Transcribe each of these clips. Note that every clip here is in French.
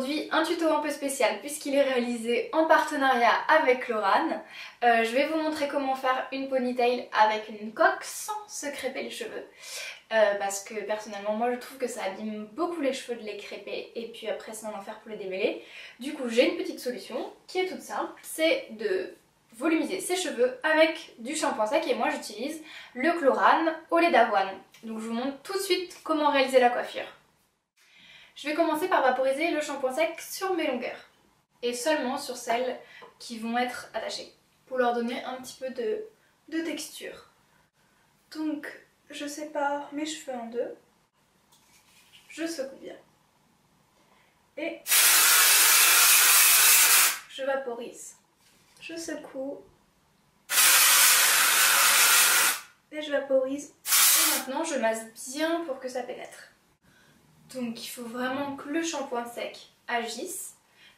aujourd'hui un tuto un peu spécial puisqu'il est réalisé en partenariat avec Lorane. Je vais vous montrer comment faire une ponytail avec une coque sans se crêper les cheveux. Parce que personnellement moi je trouve que ça abîme beaucoup les cheveux de les crêper et puis après c'est un enfer pour les démêler. Du coup j'ai une petite solution qui est toute simple, c'est de volumiser ses cheveux avec du shampoing sec et moi j'utilise le Chlorane au lait d'avoine. Donc je vous montre tout de suite comment réaliser la coiffure. Je vais commencer par vaporiser le shampoing sec sur mes longueurs et seulement sur celles qui vont être attachées pour leur donner un petit peu de texture. Donc je sépare mes cheveux en deux, je secoue bien et je vaporise. Je secoue et je vaporise et maintenant je masse bien pour que ça pénètre. Donc il faut vraiment que le shampoing sec agisse,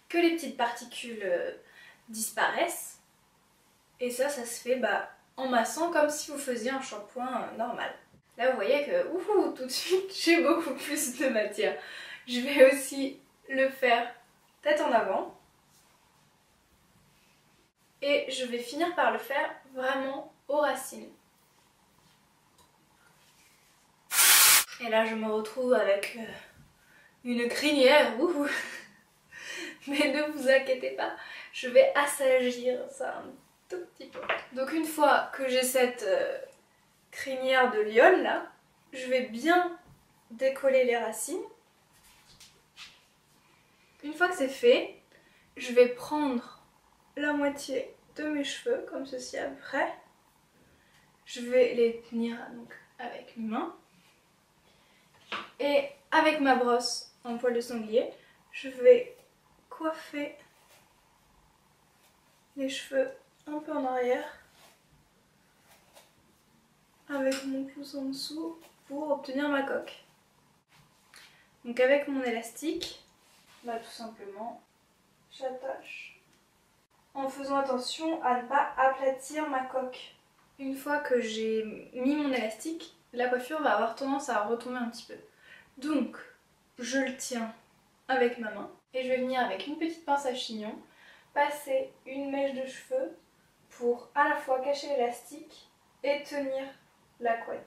que les petites particules disparaissent et ça se fait en massant comme si vous faisiez un shampoing normal. Là vous voyez que tout de suite j'ai beaucoup plus de matière. Je vais aussi le faire tête en avant. Et je vais finir par le faire vraiment aux racines. Et là je me retrouve avec une crinière. Mais ne vous inquiétez pas, je vais assagir ça un tout petit peu. Donc une fois que j'ai cette crinière de lionne là, je vais bien décoller les racines. Une fois que c'est fait, je vais prendre la moitié de mes cheveux comme ceci à peu près. Je vais les tenir donc avec mes mains et avec ma brosse en poil de sanglier je vais coiffer les cheveux un peu en arrière avec mon pouce en dessous pour obtenir ma coque. Donc avec mon élastique, tout simplement j'attache en faisant attention à ne pas aplatir ma coque. Une fois que j'ai mis mon élastique, la coiffure va avoir tendance à retomber un petit peu. Donc je le tiens avec ma main et je vais venir avec une petite pince à chignon passer une mèche de cheveux pour à la fois cacher l'élastique et tenir la couette.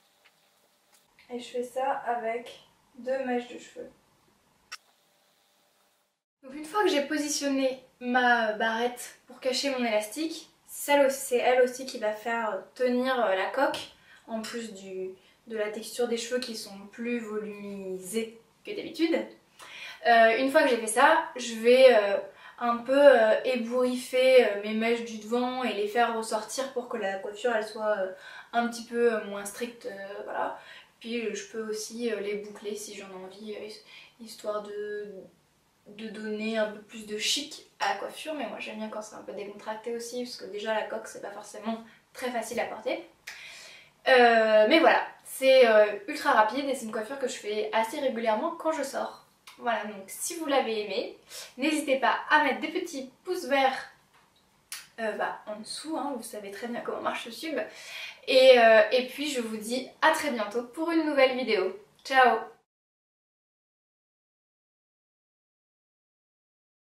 Et je fais ça avec 2 mèches de cheveux. Donc une fois que j'ai positionné ma barrette pour cacher mon élastique, c'est elle aussi qui va faire tenir la coque, en plus de la texture des cheveux qui sont plus volumisés que d'habitude. Une fois que j'ai fait ça, je vais un peu ébouriffer mes mèches du devant et les faire ressortir pour que la coiffure elle soit un petit peu moins stricte, voilà. Puis je peux aussi les boucler si j'en ai envie, histoire de donner un peu plus de chic à la coiffure, mais moi j'aime bien quand c'est un peu décontracté aussi parce que déjà la coque c'est pas forcément très facile à porter. Mais voilà, c'est ultra rapide et c'est une coiffure que je fais assez régulièrement quand je sors. Voilà, donc si vous l'avez aimé, n'hésitez pas à mettre des petits pouces verts en dessous, hein, vous savez très bien comment marche YouTube. Et puis je vous dis à très bientôt pour une nouvelle vidéo. Ciao!